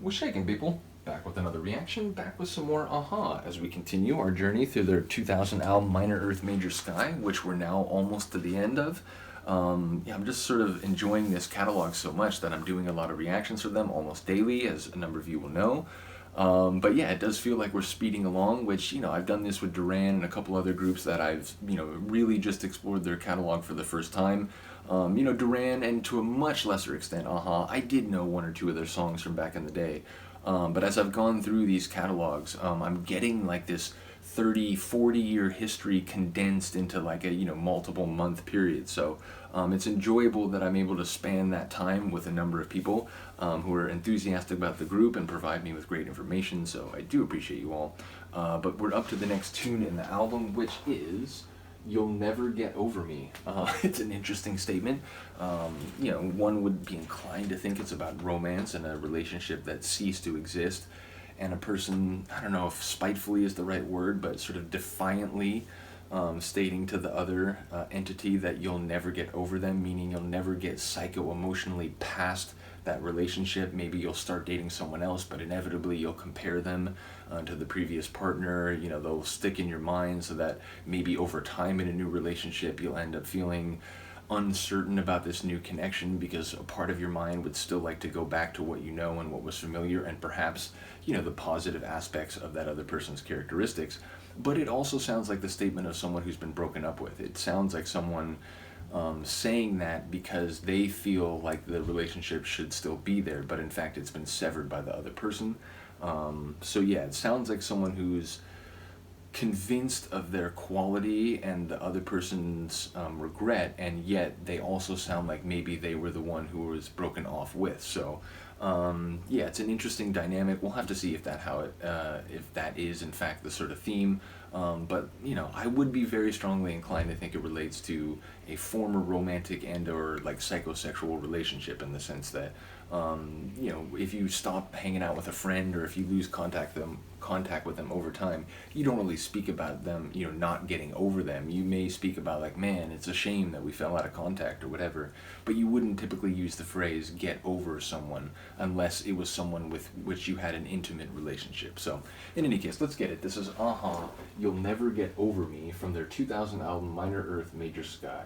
What's shaking, people? Back with another reaction, back with some more Aha as we continue our journey through their 2000 album Minor Earth Major Sky, which we're now almost to the end of. I'm just sort of enjoying this catalog so much that I'm doing a lot of reactions for them almost daily, as a number of you will know. But yeah, it does feel like we're speeding along, which, I've done this with Duran and a couple other groups that I've, really just explored their catalog for the first time. Duran, and to a much lesser extent, Aha, I did know one or two of their songs from back in the day. But as I've gone through these catalogs, I'm getting like this 30, 40 year history condensed into like a, multiple month period. So it's enjoyable that I'm able to span that time with a number of people who are enthusiastic about the group and provide me with great information. So I do appreciate you all. But we're up to the next tune in the album, which is You'll Never Get Over Me. It's an interesting statement. One would be inclined to think it's about romance and a relationship that ceased to exist, and a person, I don't know if spitefully is the right word, but sort of defiantly stating to the other entity that you'll never get over them, meaning you'll never get psycho-emotionally past that relationship. Maybe you'll start dating someone else, but inevitably you'll compare them to the previous partner. They'll stick in your mind so that maybe over time in a new relationship you'll end up feeling uncertain about this new connection, because a part of your mind would still like to go back to what you know and what was familiar, and perhaps the positive aspects of that other person's characteristics. But it also sounds like the statement of someone who's been broken up with. It sounds like someone saying that because they feel like the relationship should still be there, but in fact it's been severed by the other person. So yeah, it sounds like someone who's convinced of their quality and the other person's regret, and yet they also sound like maybe they were the one who was broken off with. So yeah, it's an interesting dynamic. We'll have to see if that is in fact the sort of theme. But I would be very strongly inclined to think it relates to a former romantic and or like psychosexual relationship, in the sense that if you stop hanging out with a friend, or if you lose contact with them over time, you don't really speak about them not getting over them. You may speak about like, man, it's a shame that we fell out of contact or whatever, but you wouldn't typically use the phrase get over someone unless it was someone with which you had an intimate relationship. So in any case, let's get it. This is Aha, You'll Never Get Over Me, from their 2000 album Minor Earth Major Sky.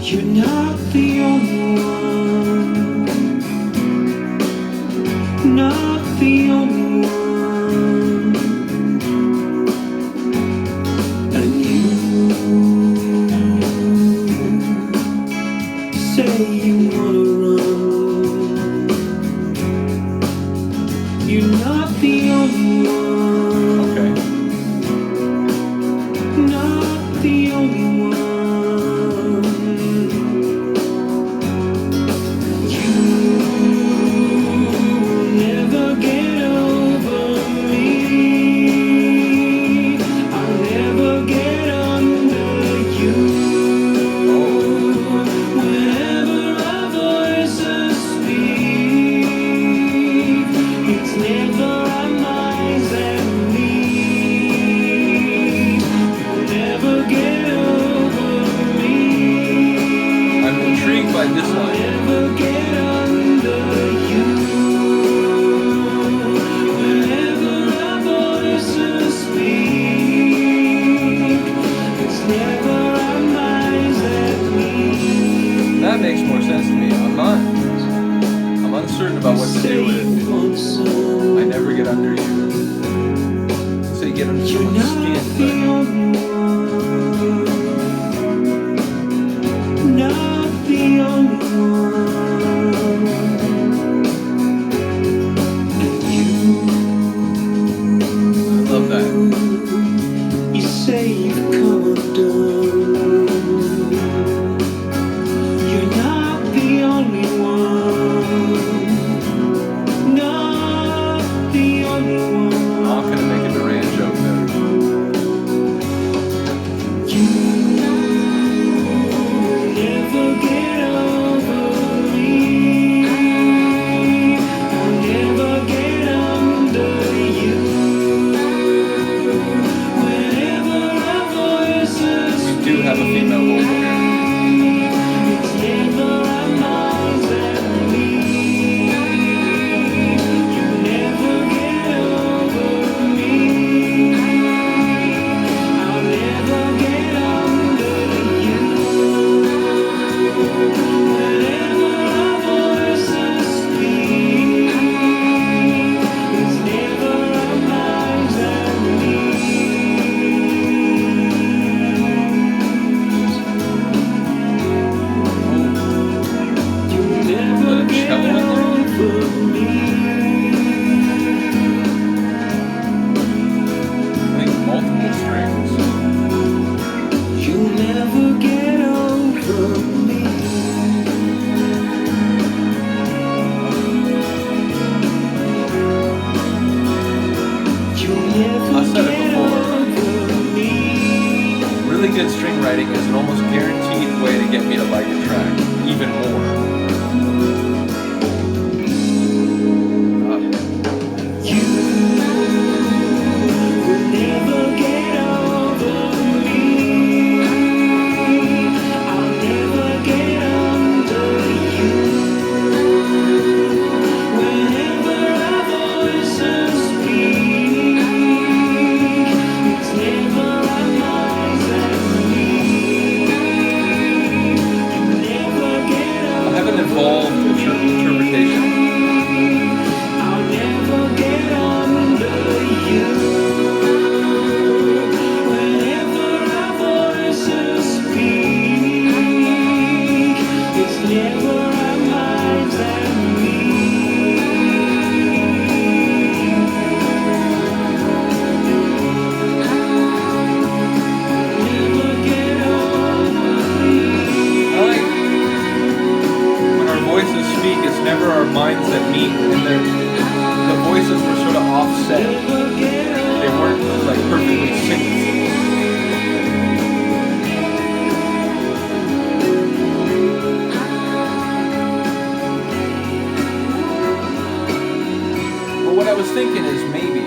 You're not the only one, not the only one. And you say you wanna run. You're not the only one. Okay. Not the only one. That makes more sense to me. I'm uncertain about what to do with I never get under you. So you get under someone's skin, Not the only one. I love that. say you've come undone. You're not the only one. Not the only one. I'm gonna make a Durant joke there. You never get over me. I'll never get under you. Whenever our voices We do have a female vocal here. it's never our minds that lead. You never get over me. I'll never get under you. Whenever our voices speak, it's never our minds that lead. You'll never Put a get cello in there. over me. I think multiple strings. You'll never get over me. You'll never I said it get before. over me. Really good string writing is an almost guaranteed way to get me to like a track even more. You will never get over me. I'll never get under you. Whenever our voices speak, it's never our minds that lead. You never get I over have an involved interpretation. I'll never get under you. Whenever our voices speak, it's never our minds that lead. Never get over me. I like when our voices speak, it's never our minds that meet, and the voices were sort of offset. Never get They weren't like perfectly synced. But what I was thinking is maybe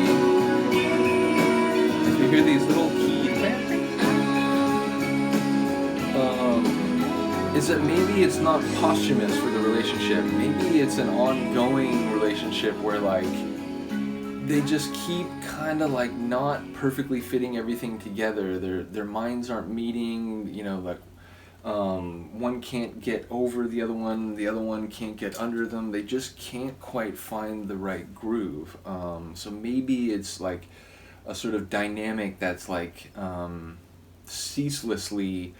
if you hear these little keys, is that maybe it's not posthumous for the relationship. Maybe it's an ongoing relationship where like they just keep kind of like not perfectly fitting everything together. Their minds aren't meeting. You know, like one can't get over the other one can't get under them. They just can't quite find the right groove. So maybe it's like a sort of dynamic that's like ceaselessly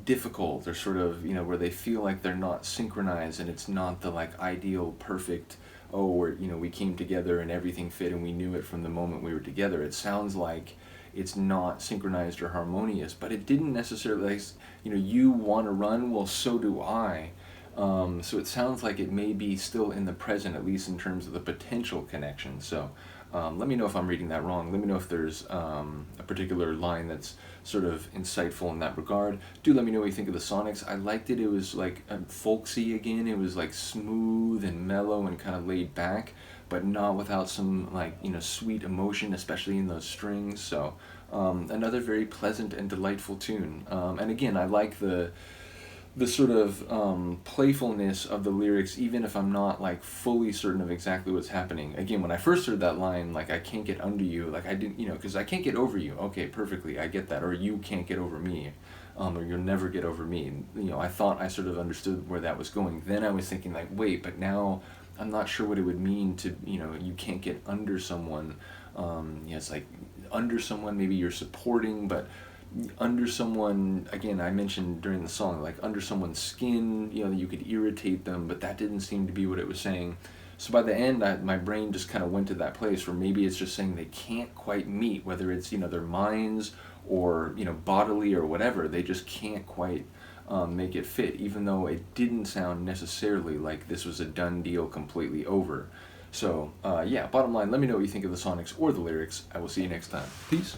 difficult, or sort of, you know, where they feel like they're not synchronized, and it's not the like ideal perfect, oh, we're, you know, we came together and everything fit and we knew it from the moment we were together. It sounds like it's not synchronized or harmonious, but it didn't necessarily, like, you know, you want to run, well, so do I. So it sounds like it may be still in the present, at least in terms of the potential connection. So let me know if I'm reading that wrong. Let me know if there's a particular line that's sort of insightful in that regard. Do let me know what you think of the sonics. I liked it. It was like folksy again. It was like smooth and mellow and kind of laid back, but not without some, like, you know, sweet emotion, especially in those strings. So another very pleasant and delightful tune. And again, I like the sort of playfulness of the lyrics, even if I'm not like fully certain of exactly what's happening. Again, when I first heard that line, like, I can't get under you, like I didn't, you know, because I can't get over you. Okay, perfectly, I get that. Or you can't get over me, or you'll never get over me. You know, I thought I sort of understood where that was going. Then I was thinking like, wait, but now I'm not sure what it would mean to, you know, you can't get under someone. It's like under someone, maybe you're supporting, but under someone, again, I mentioned during the song, like under someone's skin, you know, you could irritate them, but that didn't seem to be what it was saying. So by the end, my brain just kind of went to that place where maybe it's just saying they can't quite meet, whether it's, their minds or, bodily or whatever, they just can't quite make it fit, even though it didn't sound necessarily like this was a done deal, completely over. So, yeah, bottom line, let me know what you think of the Sonics or the lyrics. I will see you next time. Peace.